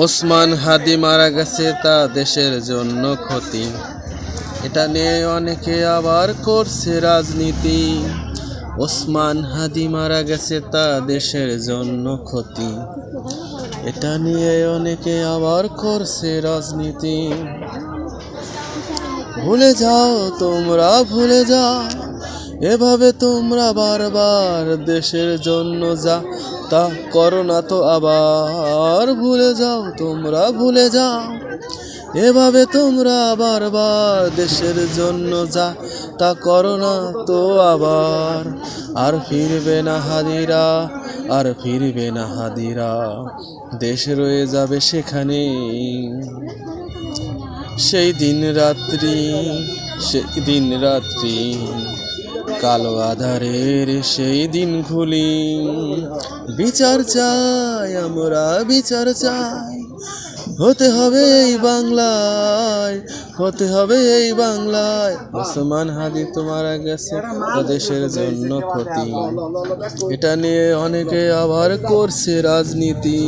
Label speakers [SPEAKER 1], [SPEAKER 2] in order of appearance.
[SPEAKER 1] ওসমান হাদি মারা গেছে তা দেশের জন্য ক্ষতি, এটা নিয়ে অনেকে আবার করছে রাজনীতি। ওসমান হাদি মারা গেছে তা দেশের জন্য ক্ষতি, এটা নিয়ে অনেকে আবার করছে রাজনীতি। ভুলে যাও তোমরা, ভুলে যাও, এভাবে তোমরা বারবার দেশের জন্য যা তা করো না তো আবার। ভুলে যাও তোমরা, ভুলে যাও, এভাবে তোমরা বারবার দেশের জন্য যা তা করো না তো আবার। আর ফিরবে না হাদিরা, আর ফিরবে না হাদিরা, দেশ রয়ে যাবে সেখানে। সেই দিন রাত্রি, সেই দিন রাত্রি, কালো আধারের সেই দিন খুলি। বিচার চাই আমরা, বিচার চাই, হতে হবে এই বাংলায়, হতে হবে এই বাংলায়। ওসমান হাদি তো মারা গেছে দেশের জন্য ক্ষতি, এটা নিয়ে অনেকে আবার করছে রাজনীতি।